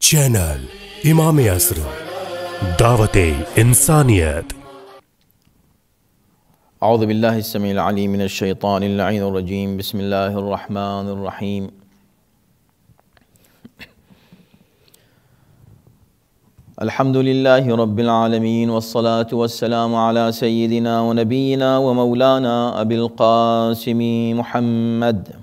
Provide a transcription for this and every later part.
Channel امام عصر دعوت انسانیت۔ اعوذ باللہ السمیع العلیم من الشیطان اللعین الرجیم، بسم اللہ الرحمن الرحیم۔ الحمد للہ رب العالمین والصلاة والسلام علی سیدنا و نبینا و مولانا ابی القاسم محمد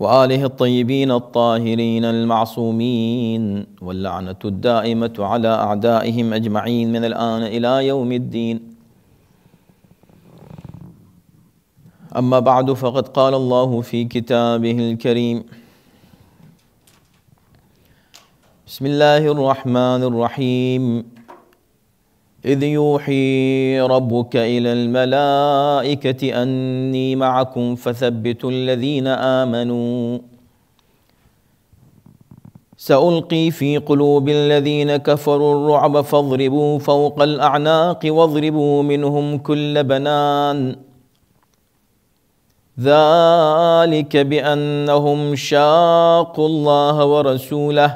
وآلہ الطیبین الطاہرین المعصومین واللعنۃ الدائمۃ علی اعدائہم اجمعین من الآن الی یوم الدین۔ اما بعد فقد قال اللہ فی کتابہ الکریم، بسم اللہ الرحمن الرحیم، اذ یوحی ربک الی الملائکۃ انی معکم فثبتوا الذین آمنوا سألقی فی قلوب الذین کفروا الرعب فاضربوا فوق الاعناق واضربوا منہم کل بنان ذلك بأنهم شاقوا الله ورسوله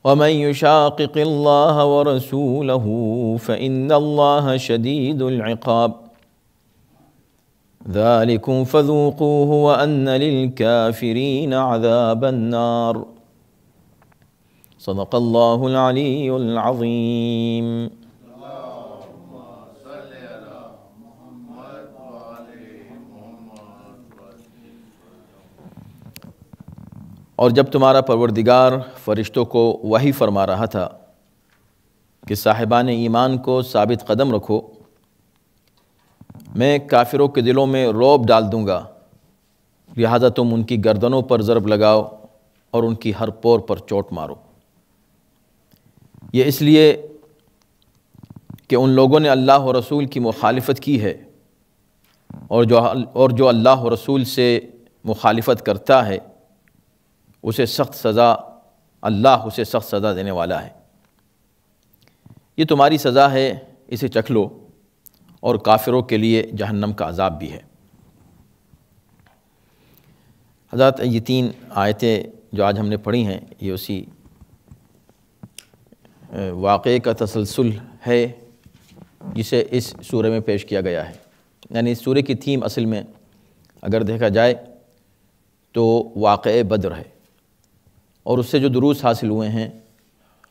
ومن يشاقق الله ورسوله فإن الله شديد العقاب ذلكم فذوقوه وأن للكافرين عذاب النار صدق الله العلي العظيم۔ اور جب تمہارا پروردگار فرشتوں کو وحی فرما رہا تھا کہ صاحبان ایمان کو ثابت قدم رکھو، میں کافروں کے دلوں میں رعب ڈال دوں گا، لہذا تم ان کی گردنوں پر ضرب لگاؤ اور ان کی ہر پور پر چوٹ مارو۔ یہ اس لیے کہ ان لوگوں نے اللہ و رسول کی مخالفت کی ہے، اور جو اللہ و رسول سے مخالفت کرتا ہے اسے سخت سزا، اللہ اسے سخت سزا دینے والا ہے۔ یہ تمہاری سزا ہے، اسے چکھ لو، اور کافروں کے لیے جہنم کا عذاب بھی ہے۔ حضرات، یہ تین آیتیں جو آج ہم نے پڑھی ہیں، یہ اسی واقعے کا تسلسل ہے جسے اس سورہ میں پیش کیا گیا ہے۔ یعنی اس سورہ کی تھیم اصل میں اگر دیکھا جائے تو واقعہ بدر ہے، اور اس سے جو دروس حاصل ہوئے ہیں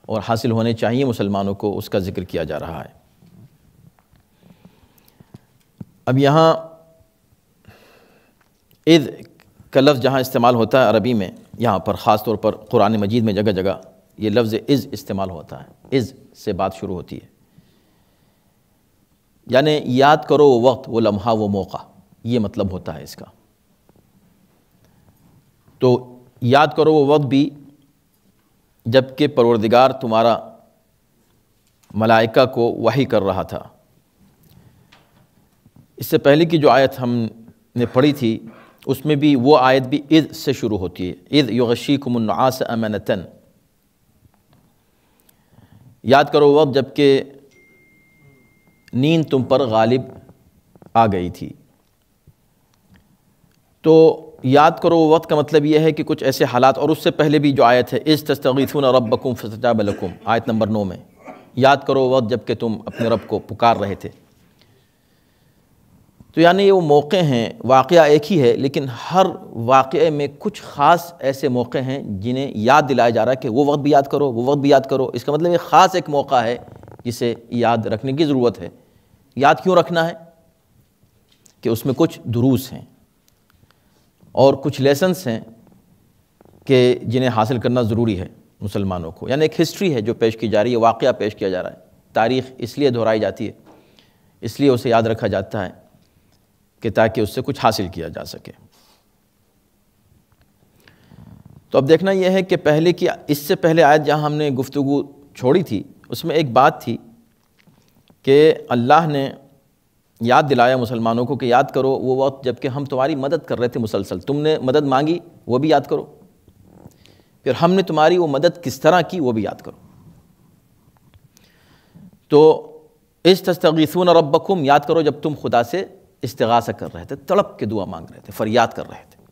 اور حاصل ہونے چاہیے مسلمانوں کو، اس کا ذکر کیا جا رہا ہے۔ اب یہاں اذ کا لفظ جہاں استعمال ہوتا ہے عربی میں، یہاں پر خاص طور پر قرآن مجید میں جگہ جگہ یہ لفظ اذ استعمال ہوتا ہے۔ اذ سے بات شروع ہوتی ہے، یعنی یاد کرو وہ وقت، وہ لمحہ، وہ موقع، یہ مطلب ہوتا ہے اس کا۔ تو یاد کرو وہ وقت بھی جب کہ پروردگار تمہارا ملائکہ کو وحی کر رہا تھا۔ اس سے پہلے کی جو آیت ہم نے پڑھی تھی اس میں بھی وہ آیت بھی اذ سے شروع ہوتی ہے، اذ یغشیکم النعاس امنۃ۔ یاد کرو وقت جب کہ نیند تم پر غالب آ گئی تھی۔ تو یاد کرو وقت کا مطلب یہ ہے کہ کچھ ایسے حالات، اور اس سے پہلے بھی جو آیت ہے اذ تستغیثون ربکم فاستجاب لکم، آیت نمبر 9 میں، یاد کرو وقت جب کہ تم اپنے رب کو پکار رہے تھے۔ تو یعنی یہ وہ موقع ہیں، واقعہ ایک ہی ہے لیکن ہر واقعے میں کچھ خاص ایسے موقع ہیں جنہیں یاد دلایا جا رہا ہے کہ وہ وقت بھی یاد کرو، وہ وقت بھی یاد کرو۔ اس کا مطلب یہ خاص ایک موقع ہے جسے یاد رکھنے کی ضرورت ہے۔ یاد کیوں رکھنا ہے؟ کہ اس میں کچھ دروس ہیں اور کچھ لیسنس ہیں کہ جنہیں حاصل کرنا ضروری ہے مسلمانوں کو۔ یعنی ایک ہسٹری ہے جو پیش کی جا رہی ہے، واقعہ پیش کیا جا رہا ہے۔ تاریخ اس لیے دہرائی جاتی ہے، اس لیے اسے یاد رکھا جاتا ہے کہ تاکہ اس سے کچھ حاصل کیا جا سکے۔ تو اب دیکھنا یہ ہے کہ پہلے کی، اس سے پہلے آیت جہاں ہم نے گفتگو چھوڑی تھی اس میں ایک بات تھی کہ اللہ نے یاد دلایا مسلمانوں کو کہ یاد کرو وہ وقت جب کہ ہم تمہاری مدد کر رہے تھے مسلسل، تم نے مدد مانگی وہ بھی یاد کرو، پھر ہم نے تمہاری وہ مدد کس طرح کی وہ بھی یاد کرو۔ تو اذ تستغیثون ربکم، یاد کرو جب تم خدا سے استغاثہ کر رہے تھے، تڑپ کے دعا مانگ رہے تھے، فریاد کر رہے تھے۔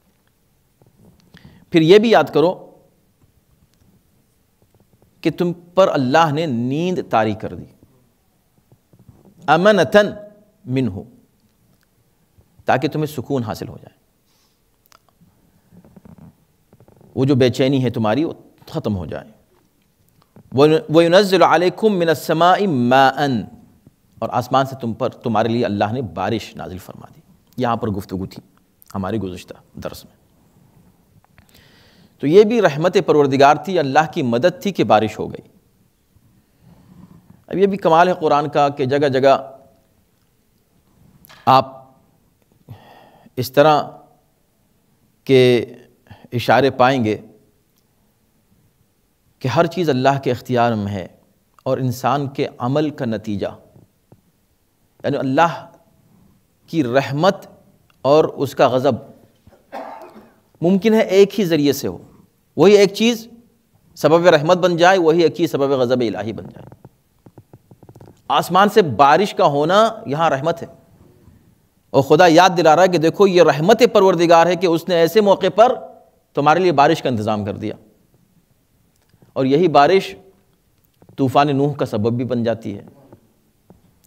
پھر یہ بھی یاد کرو کہ تم پر اللہ نے نیند طاری کر دی، امنتن منہ، تاکہ تمہیں سکون حاصل ہو جائے، وہ جو بے چینی ہے تمہاری وہ ختم ہو جائے۔ وَيُنَزِّلُ عَلَيْكُم مِّنَ السَّمَاءِ مَاءً، اور آسمان سے تمہارے لیے اللہ نے بارش نازل فرما دی۔ یہاں پر گفتگو تھی ہماری گزشتہ درس میں، تو یہ بھی رحمت پروردگار تھی، اللہ کی مدد تھی کہ بارش ہو گئی۔ اب یہ بھی کمال ہے قرآن کا کہ جگہ جگہ آپ اس طرح کے اشارے پائیں گے کہ ہر چیز اللہ کے اختیار میں ہے، اور انسان کے عمل کا نتیجہ، یعنی اللہ کی رحمت اور اس کا غضب ممکن ہے ایک ہی ذریعے سے ہو، وہی ایک چیز سبب رحمت بن جائے، وہی ایک چیز سبب غضب الہی بن جائے۔ آسمان سے بارش کا ہونا یہاں رحمت ہے، اور خدا یاد دلا رہا ہے کہ دیکھو یہ رحمت پروردگار ہے کہ اس نے ایسے موقع پر تمہارے لیے بارش کا انتظام کر دیا، اور یہی بارش طوفان نوح کا سبب بھی بن جاتی ہے،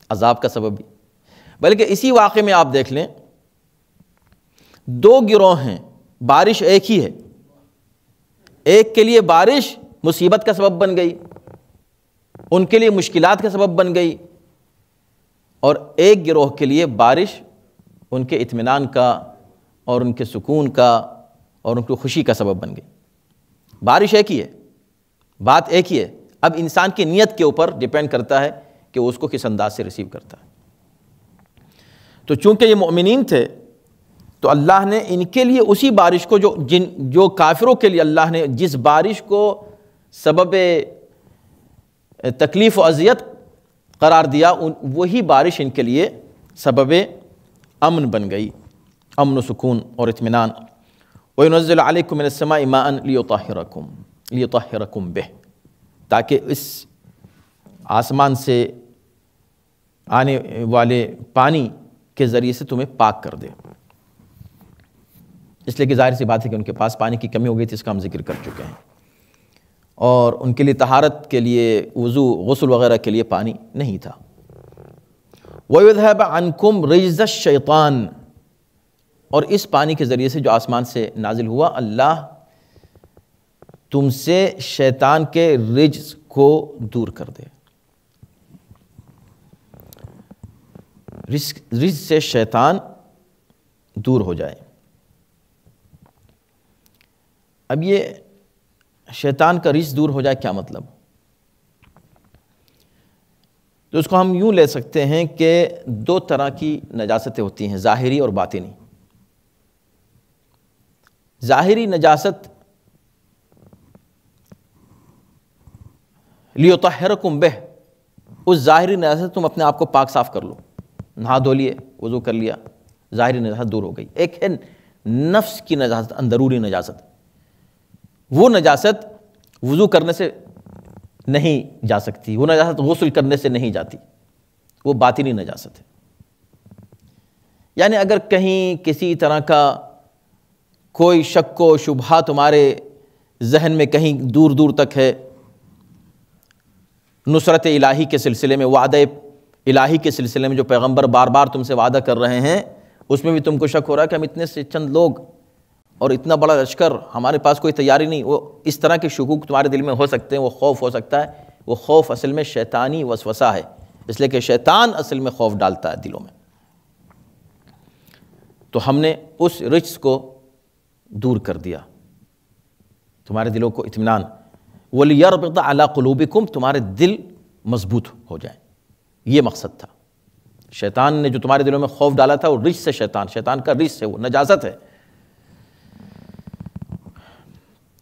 عذاب کا سبب بھی۔ بلکہ اسی واقعے میں آپ دیکھ لیں، دو گروہ ہیں، بارش ایک ہی ہے، ایک کے لیے بارش مصیبت کا سبب بن گئی، ان کے لیے مشکلات کا سبب بن گئی، اور ایک گروہ کے لیے بارش ان کے اطمینان کا اور ان کے سکون کا اور ان کی خوشی کا سبب بن گئی۔ بارش ایک ہی ہے، بات ایک ہی ہے، اب انسان کی نیت کے اوپر ڈیپینڈ کرتا ہے کہ وہ اس کو کس انداز سے ریسیو کرتا ہے۔ تو چونکہ یہ مؤمنین تھے تو اللہ نے ان کے لیے اسی بارش کو جو کافروں کے لیے اللہ نے جس بارش کو سبب تکلیف و اذیت قرار دیا، وہی بارش ان کے لیے سبب امن بن گئی، امن و سکون اور اطمینان۔ وَيُنَزِّلُ عَلَيْكُم مِّنَ السَّمَاءِ مَاءً لِيُطَهِّرَكُم بِهِ، تاکہ اس آسمان سے آنے والے پانی کے ذریعے سے تمہیں پاک کر دے، اس لیے کہ ظاہر سی بات ہے کہ ان کے پاس پانی کی کمی ہو گئی تھی، اس کا ہم ذکر کر چکے ہیں، اور ان کے لیے طہارت کے لیے وضو غسل وغیرہ کے لیے پانی نہیں تھا۔ وَيُذْهَبَ عَنْكُمْ رِجْزَ الشَّيْطَانِ، اور اس پانی کے ذریعے سے جو آسمان سے نازل ہوا، اللہ تم سے شیطان کے رجز کو دور کر دے، رجز سے شیطان دور ہو جائے۔ اب یہ شیطان کا رجز دور ہو جائے کیا مطلب؟ تو اس کو ہم یوں لے سکتے ہیں کہ دو طرح کی نجاستیں ہوتی ہیں، ظاہری اور باطنی۔ ظاہری نجاست لیطہرکم بہ، اس ظاہری نجاست تم اپنے آپ کو پاک صاف کر لو، نہا دھو لیے، وضو کر لیا، ظاہری نجاست دور ہو گئی۔ ایک ہے نفس کی نجاست، اندرونی نجاست، وہ نجاست وضو کرنے سے نہیں جا سکتی، وہ نجاست غسل کرنے سے نہیں جاتی، وہ باطنی نجاست ہے۔ یعنی اگر کہیں کسی طرح کا کوئی شک و شبہہ تمہارے ذہن میں کہیں دور دور تک ہے، نصرت الہی کے سلسلے میں، وعدہ الہی کے سلسلے میں جو پیغمبر بار بار تم سے وعدہ کر رہے ہیں، اس میں بھی تم کو شک ہو رہا ہے کہ ہم اتنے سے چند لوگ اور اتنا بڑا لشکر، ہمارے پاس کوئی تیاری نہیں، وہ اس طرح کے شکوک تمہارے دل میں ہو سکتے ہیں، وہ خوف ہو سکتا ہے، وہ خوف اصل میں شیطانی وسوسہ ہے، اس لیے کہ شیطان اصل میں خوف ڈالتا ہے دلوں میں۔ تو ہم نے اس رجس کو دور کر دیا، تمہارے دلوں کو اطمینان، وَلِيَرْبِطَ عَلَىٰ قُلُوبِكُمْ، تمہارے دل مضبوط ہو جائیں، یہ مقصد تھا۔ شیطان نے جو تمہارے دلوں میں خوف ڈالا تھا وہ رجس سے، شیطان کا رجس ہے، وہ نجاست ہے،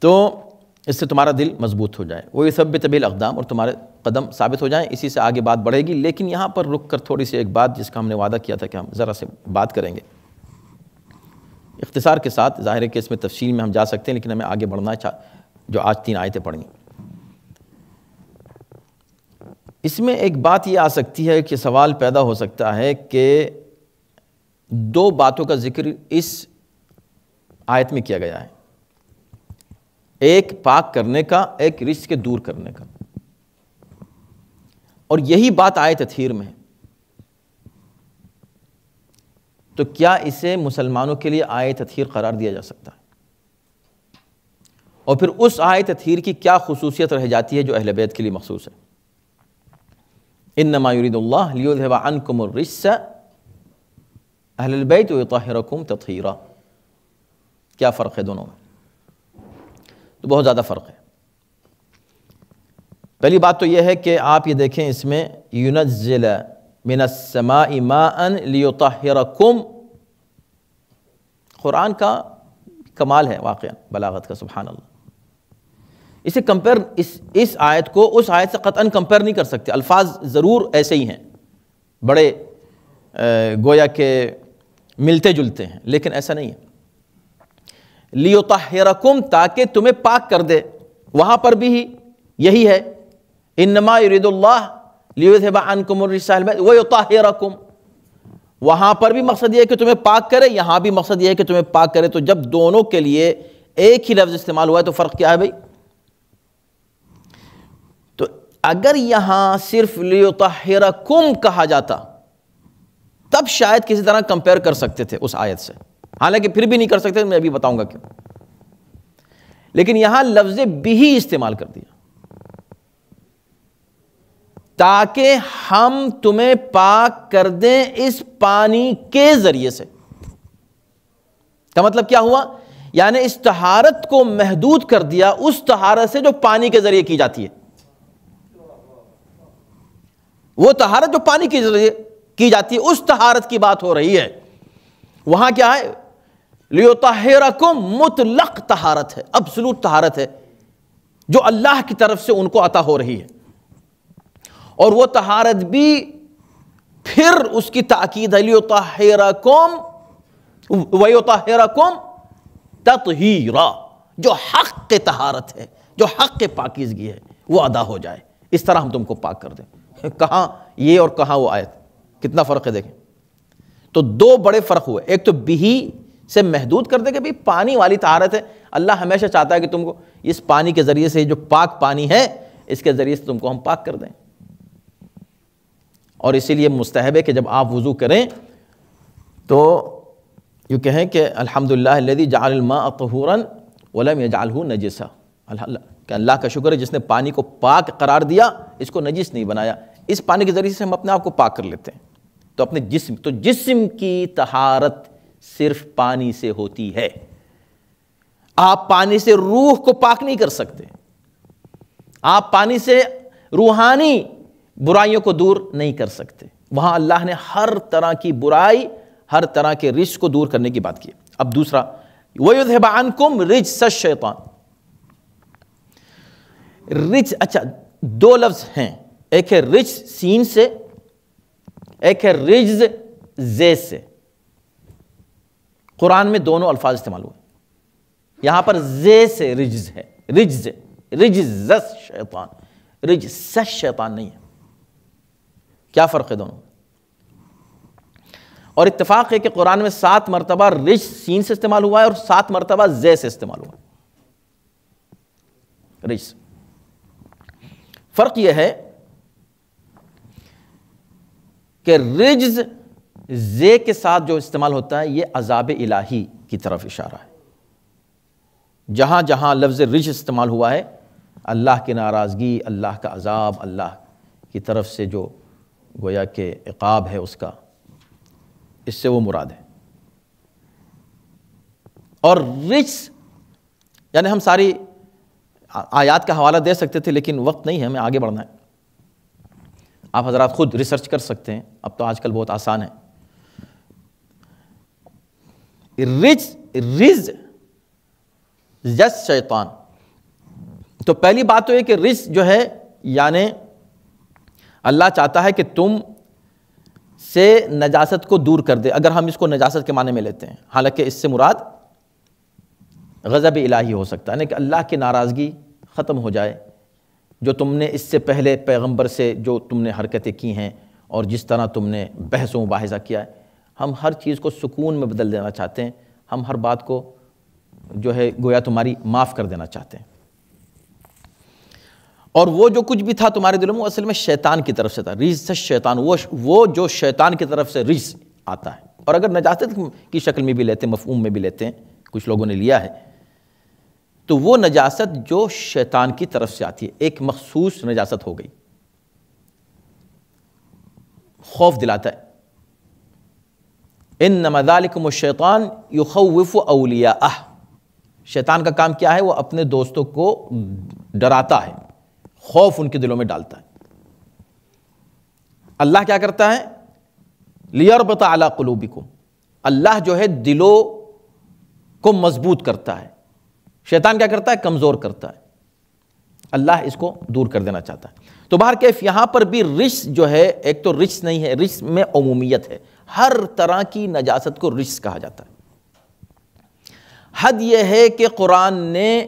تو اس سے تمہارا دل مضبوط ہو جائے، وَيُثَبِّتَ بِالْأَقْدَامِ، اور تمہارے قدم ثابت ہو جائیں۔ اسی سے آگے بات بڑھے گی، لیکن یہاں پر رک کر تھوڑی سی ایک بات جس کا ہم نے وعدہ کیا تھا کہ ہم ذرا سے بات کریں گے اختصار کے ساتھ، ظاہر ہے کہ اس میں تفصیل میں ہم جا سکتے ہیں، لیکن ہمیں آگے بڑھنا ہے، جو آج 3 آیتیں پڑھیں۔ اس میں ایک بات یہ آ سکتی ہے کہ سوال پیدا ہو سکتا ہے کہ دو باتوں کا ذکر اس آیت میں کیا گیا ہے، ایک پاک کرنے کا، ایک رجس کے دور کرنے کا، اور یہی بات آیت تطہیر میں ہے۔ تو کیا اسے مسلمانوں کے لیے آیت تطہیر قرار دیا جا سکتا ہے؟ اور پھر اس آیت تطہیر کی کیا خصوصیت رہ جاتی ہے جو اہل بیت کے لیے مخصوص ہے؟ انما یرید اللہ لیذھب عنکم الرجس اہل البیت ویطہرکم تطہیرا۔ کیا فرق ہے دونوں میں؟ تو بہت زیادہ فرق ہے۔ پہلی بات تو یہ ہے کہ آپ یہ دیکھیں اس میں ینزل من السماء ماء لیطہرکم، قرآن کا کمال ہے واقعا بلاغت کا، سبحان اللہ۔ اسے کمپیر اس آیت کو اس آیت سے قطعاً کمپیر نہیں کر سکتے، الفاظ ضرور ایسے ہی ہیں، بڑے گویا کہ ملتے جلتے ہیں، لیکن ایسا نہیں ہے۔ لیطہرکم، تاکہ تمہیں پاک کر دے، وہاں پر بھی یہی ہے، انما یرید اللہ لیذھب عنکم الرجس اہل البیت ویطہرکم، وہاں پر بھی مقصد یہ ہے کہ تمہیں پاک کرے، یہاں بھی مقصد یہ ہے کہ تمہیں پاک کرے۔ تو جب دونوں کے لیے ایک ہی لفظ استعمال ہوا ہے تو فرق کیا ہے بھائی؟ تو اگر یہاں صرف لیطہرکم کہا جاتا تب شاید کسی طرح کمپیر کر سکتے تھے اس آیت سے، حالانکہ پھر بھی نہیں کر سکتے، میں ابھی بتاؤں گا کیوں۔ لیکن یہاں لفظ بھی استعمال کر دیا، تاکہ ہم تمہیں پاک کر دیں اس پانی کے ذریعے سے۔ کا مطلب کیا ہوا؟ یعنی اس طہارت کو محدود کر دیا اس طہارت سے جو پانی کے ذریعے کی جاتی ہے۔ وہ طہارت جو پانی کے ذریعے کی جاتی ہے اس طہارت کی بات ہو رہی ہے۔ وہاں کیا ہے؟ لیطہرکم، مطلق طہارت ہے، ابسولوٹ طہارت ہے جو اللہ کی طرف سے ان کو عطا ہو رہی ہے، اور وہ طہارت بھی پھر اس کی تاکید ہے، لیطہرکم ویطہرکم تطہیرا، جو حق کے طہارت ہے، جو حق کے پاکیزگی ہے وہ ادا ہو جائے، اس طرح ہم تم کو پاک کر دیں۔ کہاں یہ اور کہاں وہ آیت، کتنا فرق ہے دیکھیں۔ تو دو بڑے فرق ہوئے، ایک تو بھی سے محدود کر دے کہ بھی پانی والی طہارت ہے، اللہ ہمیشہ چاہتا ہے کہ تم کو اس پانی کے ذریعے سے، جو پاک پانی ہے اس کے ذریعے سے تم کو ہم پاک کر دیں۔ اور اسی لیے مستحب ہے کہ جب آپ وضو کریں تو یوں کہیں کہ الحمدللہ الذی جعل الماء طہورا ولم یجعلہ نجسا، کہ اللہ کا شکر ہے جس نے پانی کو پاک قرار دیا، اس کو نجس نہیں بنایا۔ اس پانی کے ذریعے سے ہم اپنے آپ کو پاک کر لیتے ہیں۔ تو اپنے جسم کی طہارت صرف پانی سے ہوتی ہے، آپ پانی سے روح کو پاک نہیں کر سکتے، آپ پانی سے روحانی برائیوں کو دور نہیں کر سکتے۔ وہاں اللہ نے ہر طرح کی برائی، ہر طرح کے رجس کو دور کرنے کی بات کی۔ اب دوسرا، وَيُذْهِبَ عَنْكُمْ رِجْسَ الشَّيْطَانِ، رجس، اچھا دو لفظ ہیں، ایک ہے رجس سین سے، ایک ہے رجز زے سے۔ قرآن میں دونوں الفاظ استعمال ہوئے، یہاں پر زے سے رجز ہے، رجز، رجز شیطان، رجس شیطان نہیں ہے۔ کیا فرق ہے دونوں؟ اور اتفاق ہے کہ قرآن میں 7 مرتبہ رجس سین سے استعمال ہوا ہے اور 7 مرتبہ زے سے استعمال ہوا ہے، رجس۔ فرق یہ ہے کہ رجز زے کے ساتھ جو استعمال ہوتا ہے یہ عذاب الہی کی طرف اشارہ ہے۔ جہاں جہاں لفظ رجز استعمال ہوا ہے اللہ کی ناراضگی، اللہ کا عذاب، اللہ کی طرف سے جو گویا کہ عقاب ہے اس کا، اس سے وہ مراد ہے۔ اور رجس یعنی ہم ساری آیات کا حوالہ دے سکتے تھے لیکن وقت نہیں ہے، ہمیں آگے بڑھنا ہے۔ آپ حضرات خود ریسرچ کر سکتے ہیں، اب تو آج کل بہت آسان ہے۔ رجز شیطان، تو پہلی بات تو یہ کہ رجس جو ہے یعنی اللہ چاہتا ہے کہ تم سے نجاست کو دور کر دے، اگر ہم اس کو نجاست کے معنی میں لیتے ہیں، حالانکہ اس سے مراد غضب الہی ہو سکتا ہے، یعنی کہ اللہ کی ناراضگی ختم ہو جائے، جو تم نے اس سے پہلے پیغمبر سے جو تم نے حرکتیں کی ہیں اور جس طرح تم نے بحث و مباحثہ کیا ہے، ہم ہر چیز کو سکون میں بدل دینا چاہتے ہیں، ہم ہر بات کو جو ہے گویا تمہاری معاف کر دینا چاہتے ہیں۔ اور وہ جو کچھ بھی تھا تمہارے دلوں میں وہ اصل میں شیطان کی طرف سے تھا، رجس شیطان، وہ جو شیطان کی طرف سے رجس آتا ہے۔ اور اگر نجاست کی شکل میں بھی لیتے ہیں، مفہوم میں بھی لیتے ہیں، کچھ لوگوں نے لیا ہے، تو وہ نجاست جو شیطان کی طرف سے آتی ہے، ایک مخصوص نجاست ہو گئی، خوف دلاتا ہے۔ انما ذالکم الشیطان یخوف اولیاءہ، شیطان کا کام کیا ہے؟ وہ اپنے دوستوں کو ڈراتا ہے، خوف ان کے دلوں میں ڈالتا ہے۔ اللہ کیا کرتا ہے؟ لیربط علی قلوبکم، اللہ جو ہے دلوں کو مضبوط کرتا ہے، شیطان کیا کرتا ہے؟ کمزور کرتا ہے۔ اللہ اس کو دور کر دینا چاہتا ہے۔ تو بہرکیف یہاں پر بھی رجس جو ہے، ایک تو رجس نہیں ہے، رجس میں عمومیت ہے، ہر طرح کی نجاست کو رجس کہا جاتا ہے۔ حد یہ ہے کہ قرآن نے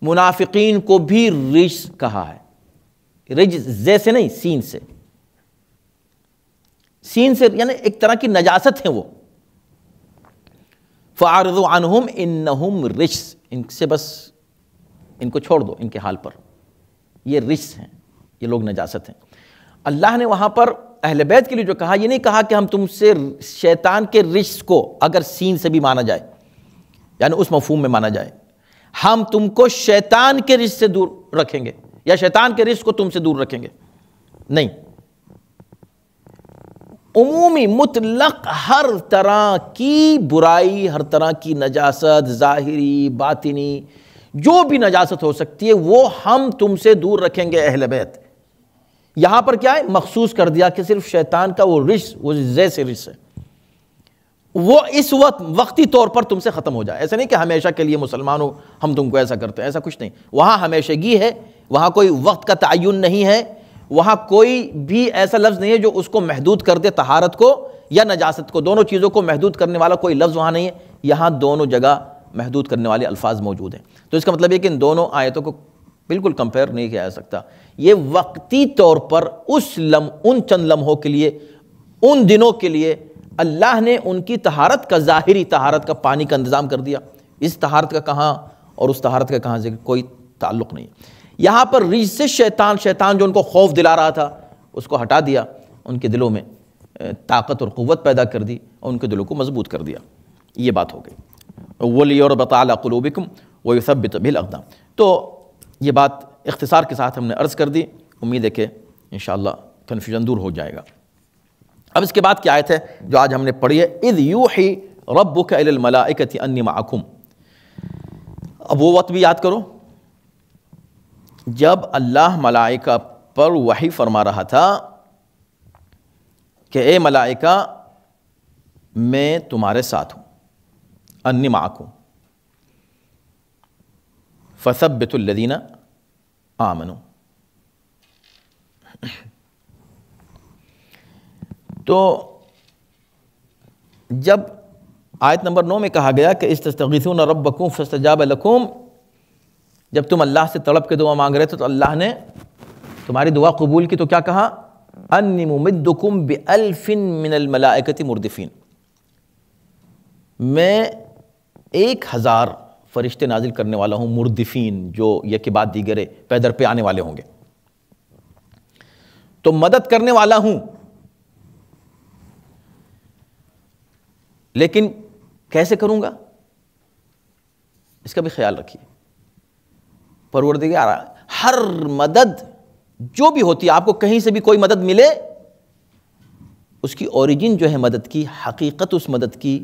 منافقین کو بھی رجس کہا ہے، رجس زے سے نہیں، سین سے، سین سے، یعنی ایک طرح کی نجاست ہیں وہ۔ فَأَعْرِضُوا عَنْهُمْ إِنَّهُمْ رِجْسٌ، ان سے بس ان کو چھوڑ دو ان کے حال پر، یہ رجس ہیں، یہ لوگ نجاست ہیں۔ اللہ نے وہاں پر اہل بیت کے لیے جو کہا، یہ نہیں کہا کہ ہم تم سے شیطان کے رجس کو اگر سین سے بھی مانا جائے، یعنی اس مفہوم میں مانا جائے، ہم تم کو شیطان کے رجس سے دور رکھیں گے یا شیطان کے رجس کو تم سے دور رکھیں گے، نہیں، عمومی مطلق ہر طرح کی برائی، ہر طرح کی نجاست، ظاہری باطنی، جو بھی نجاست ہو سکتی ہے وہ ہم تم سے دور رکھیں گے اہل بیت۔ یہاں پر کیا ہے؟ مخصوص کر دیا کہ صرف شیطان کا وہ رجس، وہ زے سے رجس ہے، وہ اس وقت وقتی طور پر تم سے ختم ہو جائے۔ ایسا نہیں کہ ہمیشہ کے لیے مسلمانوں ہم تم کو ایسا کرتے ہیں، ایسا کچھ نہیں، وہاں ہمیشگی ہے، وہاں کوئی وقت کا تعین نہیں ہے، وہاں کوئی بھی ایسا لفظ نہیں ہے جو اس کو محدود کر دے، طہارت کو یا نجاست کو، دونوں چیزوں کو محدود کرنے والا کوئی لفظ وہاں نہیں ہے، یہاں دونوں جگہ محدود کرنے والے الفاظ موجود ہیں۔ تو اس کا مطلب یہ کہ ان دونوں آیتوں کو بالکل کمپیئر نہیں کیا جا سکتا۔ یہ وقتی طور پر ان چند لمحوں کے لیے، ان دنوں کے لیے اللہ نے ان کی طہارت کا، ظاہری طہارت کا، پانی کا انتظام کر دیا۔ اس طہارت کا کہاں اور اس طہارت کا کہاں سے کوئی تعلق نہیں۔ یہاں پر رجس سے شیطان جو ان کو خوف دلا رہا تھا، اس کو ہٹا دیا، ان کے دلوں میں طاقت اور قوت پیدا کر دی اور ان کے دلوں کو مضبوط کر دیا، یہ بات ہو گئی۔ وَلِيَرْبَطَ عَلَىٰ قُلُوبِكُمْ وَيُثَبِّتَ بِهِ الْأَقْدَامَ۔ تو یہ بات اختصار کے ساتھ ہم نے عرض کر دی، امید ہے کہ انشاءاللہ کنفیوژن دور ہو جائے گا۔ اب اس کے بعد کی آیت ہے جو آج ہم نے پڑھی ہے، اِذْ يُوحِي رَبُّكَ إِلَى الْمَلَائِكَةِ أَنِّي مَعَكُمْ۔ اب وہ وقت بھی یاد کرو جب اللہ ملائکہ پر وحی فرما رہا تھا کہ اے ملائکہ میں تمہارے ساتھ ہوں، انی معکم، فثبتوا الذین آمنوا۔ تو جب آیت نمبر 9 میں کہا گیا کہ استستغیثون ربکم فاستجاب لکم، جب تم اللہ سے تڑپ کے دعا مانگ رہے تھے تو اللہ نے تمہاری دعا قبول کی، تو کیا کہا؟ انی ممدکم بألف من الملائکۃ مردفین، میں 1000 فرشتے نازل کرنے والا ہوں، مردفین، جو یک بعد دیگرے پیدر پہ آنے والے ہوں گے، تو مدد کرنے والا ہوں۔ لیکن کیسے کروں گا اس کا بھی خیال رکھیے۔ پروردگار ہر مدد جو بھی ہوتی ہے، آپ کو کہیں سے بھی کوئی مدد ملے، اس کی اوریجن جو ہے مدد کی، حقیقت اس مدد کی،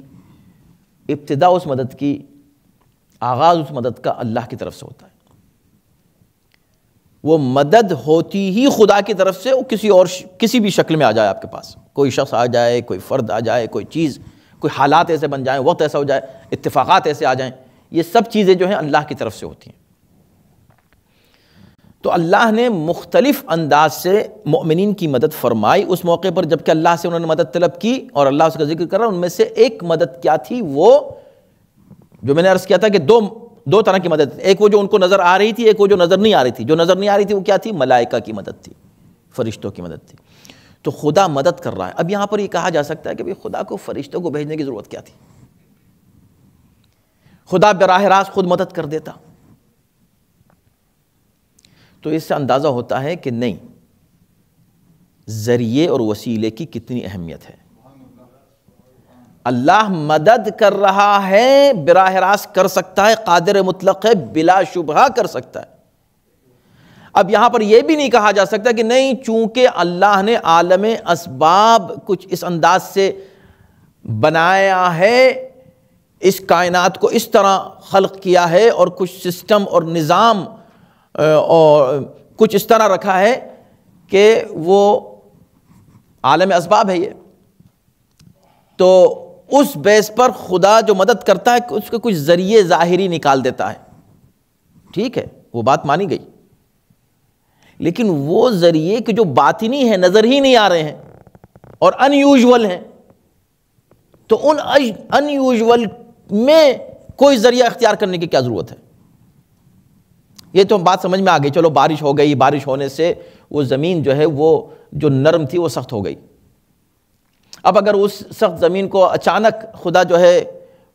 ابتدا اس مدد کی، آغاز اس مدد کا اللہ کی طرف سے ہوتا ہے۔ وہ مدد ہوتی ہی خدا کی طرف سے، وہ کسی بھی شکل میں آ جائے آپ کے پاس، کوئی شخص آ جائے، کوئی فرد آ جائے، کوئی چیز، کوئی حالات ایسے بن جائیں، وقت ایسا ہو جائے، اتفاقات ایسے آ جائیں، یہ سب چیزیں جو ہیں اللہ کی طرف سے ہوتی ہیں۔ تو اللہ نے مختلف انداز سے مومنین کی مدد فرمائی اس موقع پر جب کہ اللہ سے انہوں نے مدد طلب کی، اور اللہ اس کا ذکر کر رہا ہے۔ ان میں سے ایک مدد کیا تھی؟ وہ جو میں نے عرض کیا تھا کہ دو طرح کی مدد، ایک وہ جو ان کو نظر آ رہی تھی، ایک وہ جو نظر نہیں آ رہی تھی۔ جو نظر نہیں آ رہی تھی وہ کیا تھی؟ ملائکہ کی مدد تھی، فرشتوں کی مدد تھی۔ تو خدا مدد کر رہا ہے۔ اب یہاں پر یہ کہا جا سکتا ہے کہ خدا کو فرشتوں کو بھیجنے کی ضرورت کیا تھی؟ خدا براہ راست خود مدد کر دیتا۔ تو اس سے اندازہ ہوتا ہے کہ نہیں، ذریعے اور وسیلے کی کتنی اہمیت ہے۔ اللہ مدد کر رہا ہے، براہ راست کر سکتا ہے، قادر مطلق ہے، بلا شبہ کر سکتا ہے۔ اب یہاں پر یہ بھی نہیں کہا جا سکتا کہ نہیں، چونکہ اللہ نے عالم اسباب کچھ اس انداز سے بنایا ہے، اس کائنات کو اس طرح خلق کیا ہے اور کچھ سسٹم اور نظام اور کچھ اس طرح رکھا ہے کہ وہ عالم اسباب ہے یہ، تو اس بیس پر خدا جو مدد کرتا ہے اس کے کچھ ذریعے ظاہری نکال دیتا ہے۔ ٹھیک ہے، وہ بات مانی گئی، لیکن وہ ذریعے کہ جو باطنی ہیں، نظر ہی نہیں آ رہے ہیں اور ان یوزول ہیں، تو ان ان یوزول میں کوئی ذریعہ اختیار کرنے کی کیا ضرورت ہے؟ یہ تو بات سمجھ میں آ گئی۔ چلو بارش ہو گئی، بارش ہونے سے وہ زمین جو ہے وہ جو نرم تھی وہ سخت ہو گئی۔ اب اگر اس سخت زمین کو اچانک خدا جو ہے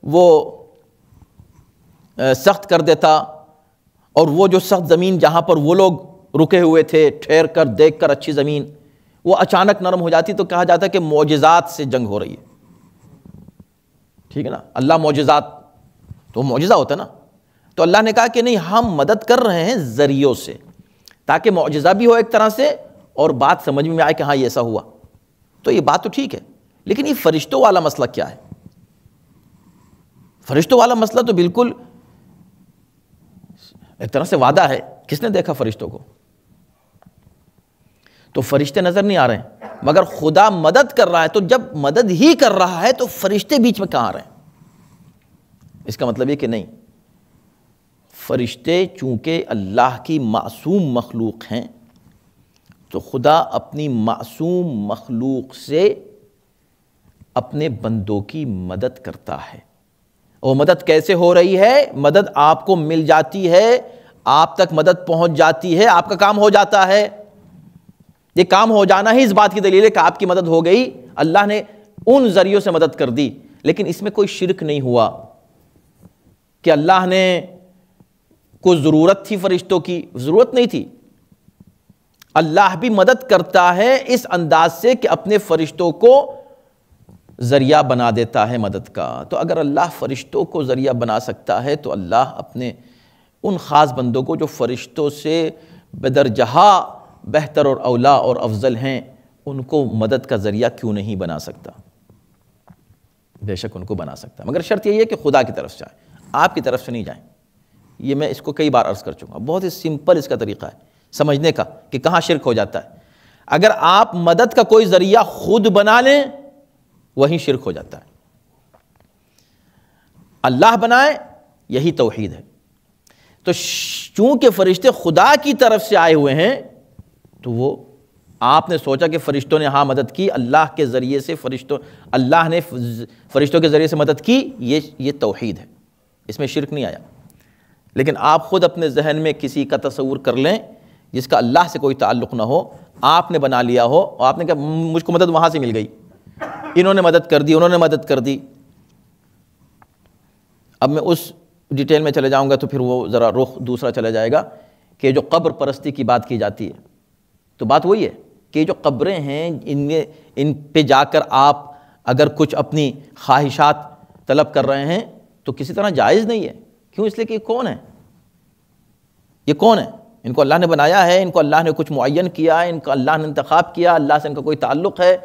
وہ سخت کر دیتا، اور وہ جو سخت زمین جہاں پر وہ لوگ رکے ہوئے تھے ٹھہر کر دیکھ کر اچھی زمین، وہ اچانک نرم ہو جاتی، تو کہا جاتا ہے کہ معجزات سے جنگ ہو رہی ہے۔ ٹھیک ہے نا، اللہ معجزات، تو معجزہ ہوتا ہے نا۔ تو اللہ نے کہا کہ نہیں، ہم مدد کر رہے ہیں ذریعوں سے، تاکہ معجزہ بھی ہو ایک طرح سے اور بات سمجھ میں آئے کہ ہاں یہ ایسا ہوا۔ تو یہ بات تو ٹھیک ہے، لیکن یہ فرشتوں والا مسئلہ کیا ہے؟ فرشتوں والا مسئلہ تو بالکل ایک طرح سے وعدہ ہے۔ کس نے دیکھا فرشتوں کو؟ تو فرشتے نظر نہیں آ رہے ہیں، مگر خدا مدد کر رہا ہے۔ تو جب مدد ہی کر رہا ہے تو فرشتے بیچ میں کہاں آ رہے ہیں؟ اس کا مطلب یہ کہ نہیں، فرشتے چونکہ اللہ کی معصوم مخلوق ہیں، تو خدا اپنی معصوم مخلوق سے اپنے بندوں کی مدد کرتا ہے۔ اور مدد کیسے ہو رہی ہے؟ مدد آپ کو مل جاتی ہے، آپ تک مدد پہنچ جاتی ہے، آپ کا کام ہو جاتا ہے۔ یہ کام ہو جانا ہی اس بات کی دلیل ہے کہ آپ کی مدد ہو گئی، اللہ نے ان ذریعوں سے مدد کر دی۔ لیکن اس میں کوئی شرک نہیں ہوا کہ اللہ نے کو ضرورت تھی فرشتوں کی، ضرورت نہیں تھی۔ اللہ بھی مدد کرتا ہے اس انداز سے کہ اپنے فرشتوں کو ذریعہ بنا دیتا ہے مدد کا۔ تو اگر اللہ فرشتوں کو ذریعہ بنا سکتا ہے، تو اللہ اپنے ان خاص بندوں کو جو فرشتوں سے بدرجہ بہتر اور اولا اور افضل ہیں، ان کو مدد کا ذریعہ کیوں نہیں بنا سکتا؟ بے شک ان کو بنا سکتا، مگر شرط یہ ہے کہ خدا کی طرف سے آئے، آپ کی طرف سے نہیں جائیں۔ یہ میں اس کو کئی بار عرض کر چکا ہوں، بہت ہی سمپل اس کا طریقہ ہے سمجھنے کا کہ کہاں شرک ہو جاتا ہے۔ اگر آپ مدد کا کوئی ذریعہ خود بنا لیں، وہیں شرک ہو جاتا ہے۔ اللہ بنائے، یہی توحید ہے۔ تو چونکہ فرشتے خدا کی طرف سے آئے ہوئے ہیں، تو وہ آپ نے سوچا کہ فرشتوں نے ہاں مدد کی، اللہ کے ذریعے سے اللہ نے فرشتوں کے ذریعے سے مدد کی، یہ توحید ہے، اس میں شرک نہیں آیا۔ لیکن آپ خود اپنے ذہن میں کسی کا تصور کر لیں جس کا اللہ سے کوئی تعلق نہ ہو، آپ نے بنا لیا ہو اور آپ نے کہا مجھ کو مدد وہاں سے مل گئی، انہوں نے مدد کر دی، انہوں نے مدد کر دی۔ اب میں اس ڈیٹیل میں چلے جاؤں گا تو پھر وہ ذرا رخ دوسرا چلا جائے گا کہ جو قبر پرستی کی بات کی جاتی ہے، تو بات وہی ہے کہ جو قبریں ہیں ان پہ جا کر آپ اگر کچھ اپنی خواہشات طلب کر رہے ہیں تو کسی طرح جائز نہیں ہے۔ کیوں؟ اس لیے کہ یہ کون ہے؟ یہ کون ہے؟ ان کو اللہ نے بنایا ہے، ان کو اللہ نے کچھ معین کیا ہے، ان کا اللہ نے انتخاب کیا، اللہ سے ان کا کوئی تعلق ہے،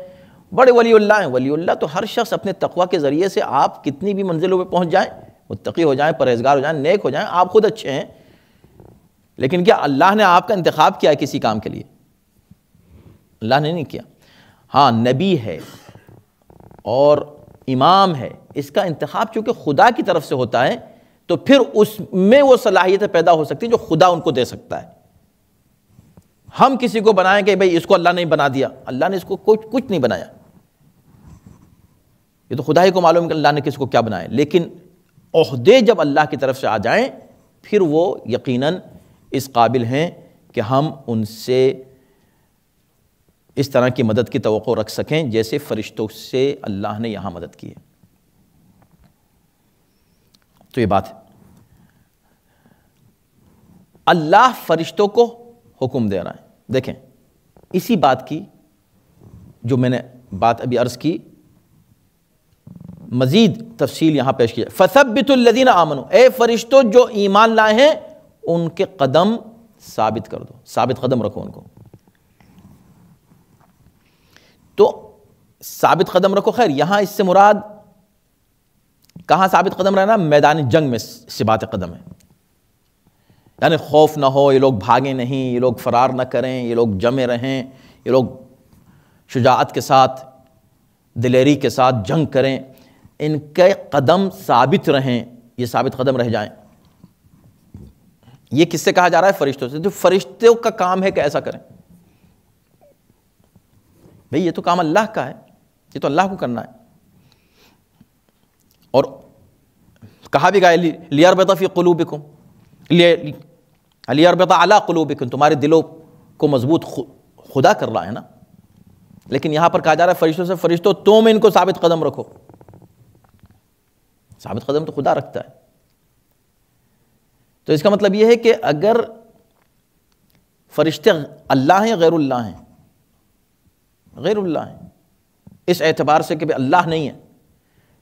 بڑے ولی اللہ ہیں۔ ولی اللہ تو ہر شخص اپنے تقویٰ کے ذریعے سے، آپ کتنی بھی منزلوں پہ پہنچ جائیں، متقی ہو جائیں، پرہیزگار ہو جائیں، نیک ہو جائیں، آپ خود اچھے ہیں، لیکن کیا اللہ نے آپ کا انتخاب کیا ہے کسی کام کے لیے؟ اللہ نے نہیں کیا۔ ہاں، نبی ہے اور امام ہے، اس کا انتخاب چونکہ خدا کی طرف سے ہوتا ہے، تو پھر اس میں وہ صلاحیتیں پیدا ہو سکتی ہیں جو خدا ان کو دے سکتا ہے۔ ہم کسی کو بنائیں کہ بھئی اس کو اللہ نے بنا دیا، اللہ نے اس کو کچھ نہیں بنایا، یہ تو خدا ہی کو معلوم ہے کہ اللہ نے کس کو کیا بنایا۔ لیکن عہدے جب اللہ کی طرف سے آ جائیں، پھر وہ یقیناً اس قابل ہیں کہ ہم ان سے اس طرح کی مدد کی توقع رکھ سکیں جیسے فرشتوں سے اللہ نے یہاں مدد کی ہے۔ تو یہ بات ہے، اللہ فرشتوں کو حکم دے رہا ہے۔ دیکھیں اسی بات کی جو میں نے بات ابھی عرض کی، مزید تفصیل یہاں پیش کی ہے۔ فَثَبِّتُوا الَّذِينَ آمَنُوا، اے فرشتوں جو ایمان لائے ہیں ان کے قدم ثابت کر دو، ثابت قدم رکھو ان کو۔ تو ثابت قدم رکھو، خیر یہاں اس سے مراد کہاں ثابت قدم رہنا؟ میدان جنگ میں ثبات قدم ہے، یعنی خوف نہ ہو، یہ لوگ بھاگیں نہیں، یہ لوگ فرار نہ کریں، یہ لوگ جمے رہیں، یہ لوگ شجاعت کے ساتھ دلیری کے ساتھ جنگ کریں، ان کے قدم ثابت رہیں، یہ ثابت قدم رہ جائیں۔ یہ کس سے کہا جا رہا ہے؟ فرشتوں سے۔ تو فرشتوں کا کام ہے کہ ایسا کریں، بھئی یہ تو کام اللہ کا ہے، یہ تو اللہ کو کرنا ہے۔ اور کہا بھی گیا لیربط فی قلوبکم، لیربط علی قلوبکم، تمہارے دلوں کو مضبوط خدا کر رہا ہے نا، لیکن یہاں پر کہا جا رہا ہے فرشتوں سے، فرشتوں تم ان کو ثابت قدم رکھو۔ ثابت قدم تو خدا رکھتا ہے۔ تو اس کا مطلب یہ ہے کہ اگر فرشتے اللہ ہیں غیر اللہ ہیں، غیر اللہ ہیں اس اعتبار سے کہ اللہ نہیں ہے،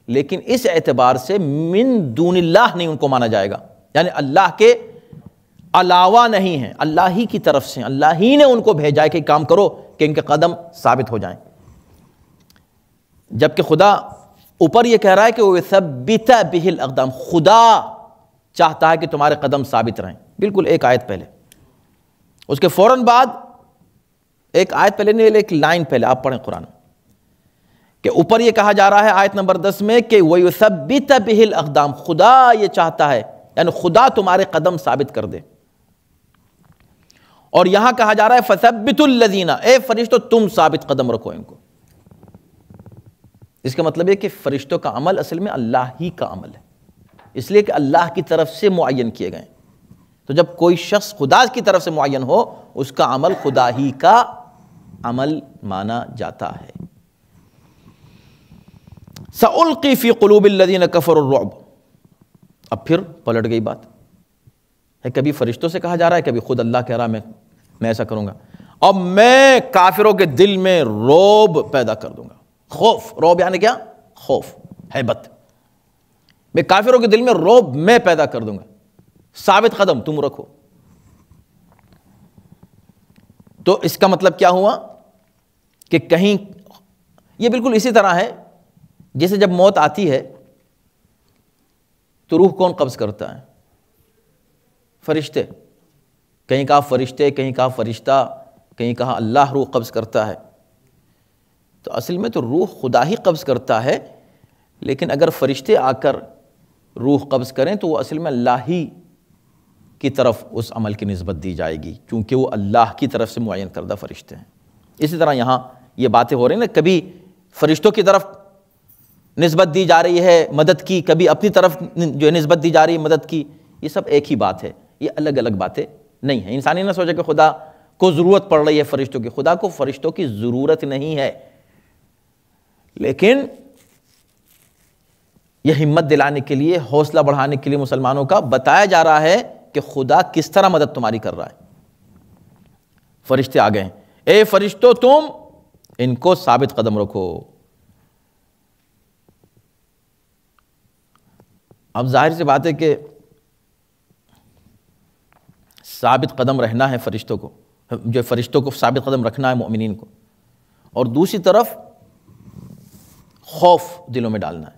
لیکن اس اعتبار سے من دون اللہ نہیں ان کو مانا جائے گا، یعنی اللہ کے علاوہ نہیں ہیں، اللہ ہی کی طرف سے، اللہ ہی نے ان کو بھیجا ہے کہ کام کرو کہ ان کے قدم ثابت ہو جائیں۔ جبکہ خدا اوپر یہ کہہ رہا ہے کہ وَيُثَبِّتَ بِهِ الْأَقْدَامَ، خدا چاہتا ہے کہ تمہارے قدم ثابت رہیں، بالکل ایک آیت پہلے، اس کے فوراً بعد ایک آیت پہلے نہیں، ایک لائن پہلے آپ پڑھیں قرآن کہ اوپر یہ کہا جا رہا ہے آیت نمبر 10 میں کہ وَيُثَبِّتَ بِهِ الْأَقْدَامَ، خدا یہ چاہتا ہے، یعنی خدا تمہارے قدم ثابت کر دے۔ اور یہاں کہا جا رہا ہے فَثَبِّتُوا الَّذِينَ، اے فرشتوں تم ثابت قدم رکھو ان کو۔ اس کا مطلب ہے کہ فرشتوں کا عمل اصل میں اللہ ہی کا عمل ہے، اس لیے کہ اللہ کی طرف سے معین کیے گئے۔ تو جب کوئی شخص خدا کی طرف سے معین ہو، اس کا عمل خدا ہی کا عمل مانا جاتا ہے۔ سَأُلْقِي فِي قُلُوبِ الَّذِينَ كَفَرُوا الرُّعْبَ، اب پھر پلٹ گئی بات ہے، کبھی فرشتوں سے کہا جا رہا ہے، کبھی خود اللہ کہہ رہا ہے میں ایسا کروں گا، اور میں کافروں کے دل میں رعب پیدا کر دوں گا۔ خوف، رعب یعنی کیا؟ خوف، ہیبت، میں کافروں کے دل میں رعب میں پیدا کر دوں گا، ثابت قدم تم رکھو۔ تو اس کا مطلب کیا ہوا کہ کہیں یہ بالکل اسی طرح ہے جیسے جب موت آتی ہے تو روح کون قبض کرتا ہے؟ فرشتے، کہیں کہا فرشتے، کہیں کہا فرشتہ، کہیں کہا اللہ روح قبض کرتا ہے۔ تو اصل میں تو روح خدا ہی قبض کرتا ہے، لیکن اگر فرشتے آ کر روح قبض کریں تو وہ اصل میں اللہ ہی کی طرف اس عمل کی نسبت دی جائے گی، کیونکہ وہ اللہ کی طرف سے معین کردہ فرشتے ہیں۔ اسی طرح یہاں یہ باتیں ہو رہی ہیں نا، کبھی فرشتوں کی طرف نسبت دی جا رہی ہے مدد کی، کبھی اپنی طرف جو نسبت دی جا رہی ہے مدد کی، یہ سب ایک ہی بات ہے، یہ الگ الگ باتیں نہیں ہیں۔ انسانی نہ سوچے کہ خدا کو ضرورت پڑ رہی ہے فرشتوں کی، خدا کو فرشتوں کی ضرورت نہیں ہے، لیکن یہ ہمت دلانے کے لیے، حوصلہ بڑھانے کے لیے مسلمانوں کا بتایا جا رہا ہے کہ خدا کس طرح مدد تمہاری کر رہا ہے۔ فرشتے آ گئے ہیں، اے فرشتوں تم ان کو ثابت قدم رکھو۔ اب ظاہر سی بات ہے کہ ثابت قدم رہنا ہے فرشتوں کو، جو فرشتوں کو ثابت قدم رکھنا ہے مومنین کو، اور دوسری طرف خوف دلوں میں ڈالنا ہے۔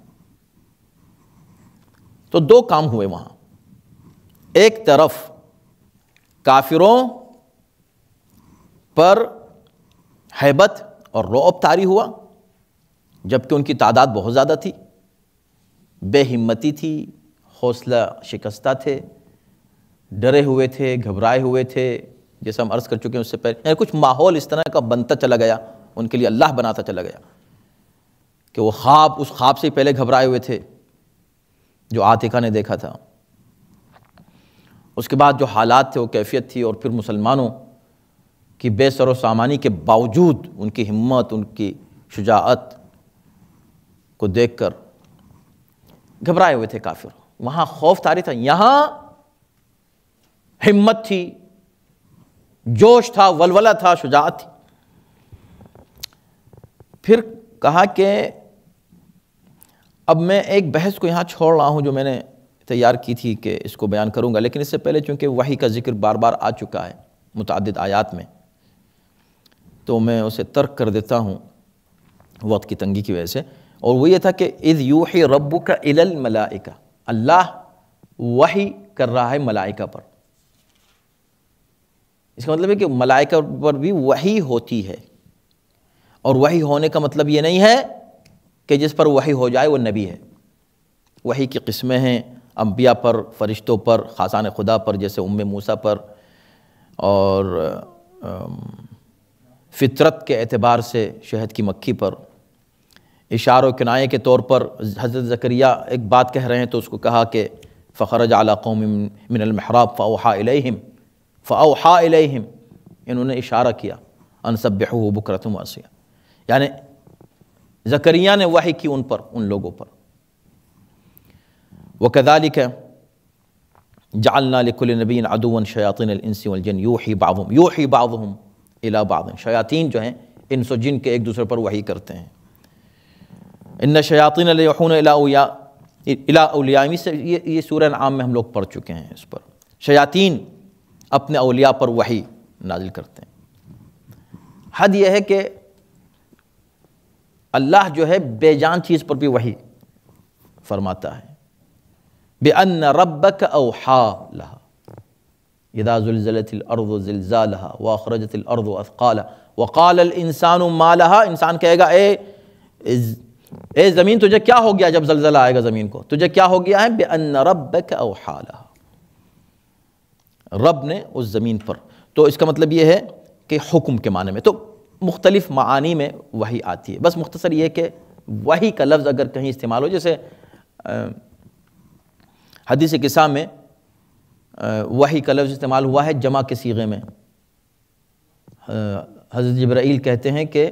تو دو کام ہوئے وہاں، ایک طرف کافروں پر ہیبت اور رعب طاری ہوا، جبکہ ان کی تعداد بہت زیادہ تھی، بے ہمتی تھی، حوصلہ شکستہ تھے، ڈرے ہوئے تھے، گھبرائے ہوئے تھے، جیسا ہم عرض کر چکے ہیں اس سے پہلے، یعنی کچھ ماحول اس طرح کا بنتا چلا گیا، ان کے لیے اللہ بناتا چلا گیا کہ وہ اس خواب سے پہلے گھبرائے ہوئے تھے جو عاتقہ نے دیکھا تھا، اس کے بعد جو حالات تھے وہ کیفیت تھی، اور پھر مسلمانوں کہ بے سر و سامانی کے باوجود ان کی ہمت، ان کی شجاعت کو دیکھ کر گھبرائے ہوئے تھے کافر. وہاں خوف طاری تھا، یہاں ہمت تھی، جوش تھا، ولولہ تھا، شجاعت تھی. پھر کہا کہ اب میں ایک بحث کو یہاں چھوڑ رہا ہوں جو میں نے تیار کی تھی کہ اس کو بیان کروں گا، لیکن اس سے پہلے چونکہ وحی کا ذکر بار بار آ چکا ہے متعدد آیات میں، تو میں اسے ترک کر دیتا ہوں وقت کی تنگی کی وجہ سے. اور وہ یہ تھا کہ اذ یوحی ربک الی الملائکہ، اللہ وحی کر رہا ہے ملائکہ پر. اس کا مطلب ہے کہ ملائکہ پر بھی وحی ہوتی ہے، اور وحی ہونے کا مطلب یہ نہیں ہے کہ جس پر وحی ہو جائے وہ نبی ہے. وحی کی قسمیں ہیں، انبیاء پر، فرشتوں پر، خاصان خدا پر جیسے موسیٰ پر، اور فطرت کے اعتبار سے شہد کی مکھی پر. اشارہ و کنایہ کے طور پر حضرت زکریا ایک بات کہہ رہے ہیں تو اس کو کہا کہ فخرج علی قوم من المحراب فاوحا الیہم، انہوں نے اشارہ کیا ان سبحوہ بکرۃ و عشیا، یعنی زکریا نے وحی کی ان پر، ان لوگوں پر. وَكَذَلِكَ جَعَلْنَا لِكُلِّ نَبِيٍّ عَدُوًّا شَيَاطِينَ الْإِنسِ وَالْجِنِّ يُوحِي بَعْضُهُمْ إِلَى بَعْضٍ. شیاطین جو ہیں انس و جن کے ایک دوسرے پر وحی کرتے ہیں. ان الشیاطین لیوحون الی اولیائہم، یہ سورہ انعام میں ہم لوگ پڑھ چکے ہیں اس پر. شیاطین اپنے اولیاء پر وحی نازل کرتے ہیں. حد یہ ہے کہ اللہ جو ہے بے جان چیز پر بھی وحی فرماتا ہے. بِأَنَّ رَبَّكَ أَوْحَى لَهَا إِذَا زُلْزِلَتِ الْأَرْضُ زِلْزَالَهَا وَأَخْرَجَتِ الْأَرْضُ أَثْقَالَهَا وَقَالَ الْإِنسَانُ مَا لَهَا. انسان کہے گا اے زمین تجھے کیا ہو گیا جب زلزلہ آئے گا زمین کو، تجھے کیا ہو گیا ہے؟ بِأَنَّ رَبَّكَ أَوْحَى لَهَا، رب نے اس زمین پر. تو اس کا مطلب یہ ہے کہ حکم کے معنی میں. تو مختلف معانی میں وحی آتی ہے. بس مختصر یہ کہ وحی کا لفظ اگر کہیں استعمال ہو، جیسے حدیث قصہ میں وحی کا لفظ استعمال ہوا ہے جمع کے صیغے میں. حضرت جبرائیل کہتے ہیں کہ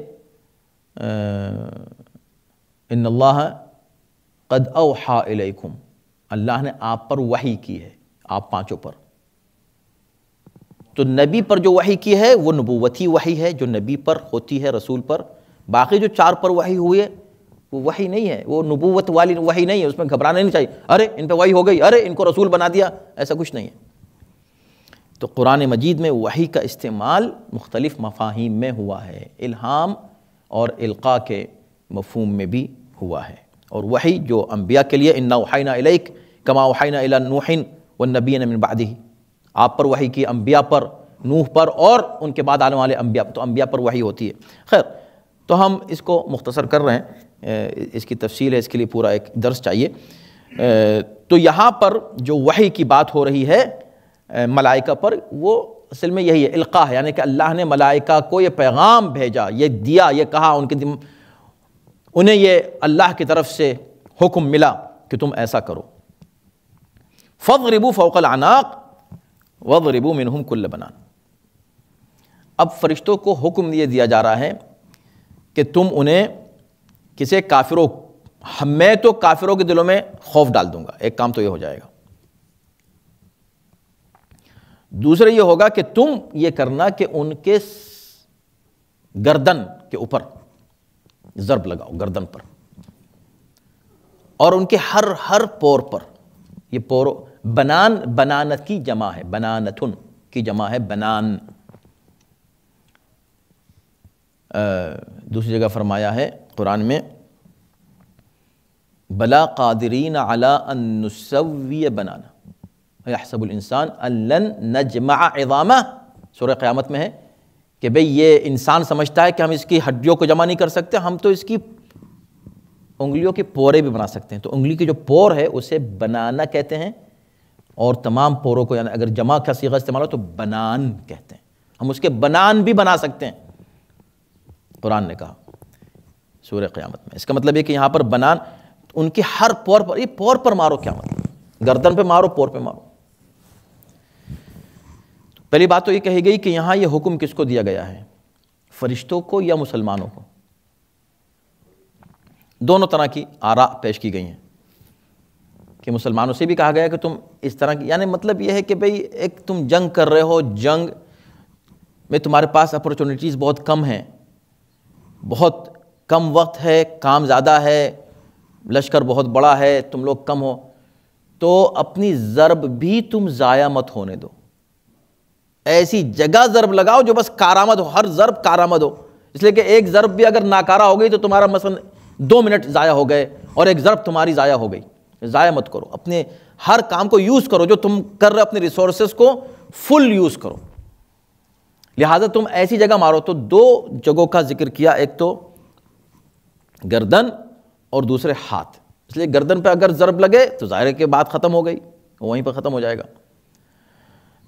ان اللہ قد اوحا الیکم، اللہ نے آپ پر وحی کی ہے، آپ پانچوں پر. تو نبی پر جو وحی کی ہے وہ نبوتی وحی ہے جو نبی پر ہوتی ہے، رسول پر. باقی جو 4 پر وحی ہوئی ہے وہ وحی نہیں ہے، وہ نبوت والی وحی نہیں ہے. اس میں گھبرانا نہیں چاہیے، ارے ان پہ وحی ہو گئی، ارے ان کو رسول بنا دیا، ایسا کچھ نہیں ہے. تو قرآن مجید میں وحی کا استعمال مختلف مفاہیم میں ہوا ہے، الہام اور القاء کے مفہوم میں بھی ہوا ہے. اور وحی جو انبیاء کے لیے انا اوحینا الیک کما اوحینا الی نوح والنبیین من بعدہ، آپ پر وحی کی، انبیاء پر، نوح پر اور ان کے بعد آنے والے انبیاء پر. تو انبیاء پر وحی ہوتی ہے. خیر، تو ہم اس کو مختصر کر رہے ہیں، اس کی تفصیل ہے، اس کے لیے پورا ایک درس چاہیے. تو یہاں پر جو وحی کی بات ہو رہی ہے ملائکہ پر، وہ اصل میں یہی ہے، القاء ہے، یعنی کہ اللہ نے ملائکہ کو یہ پیغام بھیجا، یہ دیا، یہ کہا، انہیں یہ اللہ کی طرف سے حکم ملا کہ تم ایسا کرو. فَاضْرِبُوا فَوْقَ الْأَعْنَاقِ وَاضْرِبُوا مِنْهُمْ كُلَّ بَنَانٍ. اب فرشتوں کو حکم یہ دیا جا رہا ہے کہ تم انہیں کسی کافروں، میں تو کافروں کے دلوں میں خوف ڈال دوں گا. ایک کام تو یہ ہو جائے گا. دوسرا یہ ہوگا کہ تم یہ کرنا کہ ان کے گردن کے اوپر ضرب لگاؤ، گردن پر، اور ان کے ہر پور پر. یہ پور بنان، بنانت کی جمع ہے، بنانتن کی جمع ہے بنان. دوسری جگہ فرمایا ہے قرآن میں بلا قادرین علی ان نسوی بنانا یحسب الانسان ان لن نجمع عظامہ. سورہ قیامت میں ہے کہ بھئی یہ انسان سمجھتا ہے کہ ہم اس کی ہڈیوں کو جمع نہیں کر سکتے، ہم تو اس کی انگلیوں کے پورے بھی بنا سکتے ہیں. تو انگلی کی جو پور ہے اسے بنانا کہتے ہیں، اور تمام پوروں کو یعنی اگر جمع کا صیغہ استعمال ہو تو بنان کہتے ہیں. ہم اس کے بنان بھی بنا سکتے ہیں، قرآن نے کہا سورہ قیامت میں. اس کا مطلب یہ کہ یہاں پر بنان ان کی ہر پور پر. یہ پور پر مارو کیا مطلب؟ گردن پہ مارو، پور پہ مارو. پہلی بات تو یہ کہی گئی کہ یہاں یہ حکم کس کو دیا گیا ہے، فرشتوں کو یا مسلمانوں کو؟ دونوں طرح کی آراء پیش کی گئی ہیں کہ مسلمانوں سے بھی کہا گیا کہ تم اس طرح کی، یعنی مطلب یہ ہے کہ بھئی ایک تم جنگ کر رہے ہو، جنگ میں تمہارے پاس اپرچونیٹیز بہت کم ہیں، بہت کم وقت ہے، کام زیادہ ہے، لشکر بہت بڑا ہے، تم لوگ کم ہو، تو اپنی ضرب بھی تم ضائع مت ہونے دو، ایسی جگہ ضرب لگاؤ جو بس کارآمد ہو، ہر ضرب کارآمد ہو، اس لیے کہ ایک ضرب بھی اگر ناکارہ ہو گئی تو تمہارا مثلا 2 منٹ ضائع ہو گئے اور ایک ضرب تمہاری ضائع ہو گئی۔ ضائع مت کرو، اپنے ہر کام کو یوز کرو، جو تم کر رہے اپنے ریسورسز کو فل یوز کرو، لہٰذا تم ایسی جگہ مارو۔ تو 2 جگہوں کا ذکر کیا، ایک تو گردن اور دوسرے ہاتھ، اس لیے گردن پہ اگر ضرب لگے تو ظاہر ہے کہ بات ختم ہو گئی، وہیں پہ ختم ہو جائے گا۔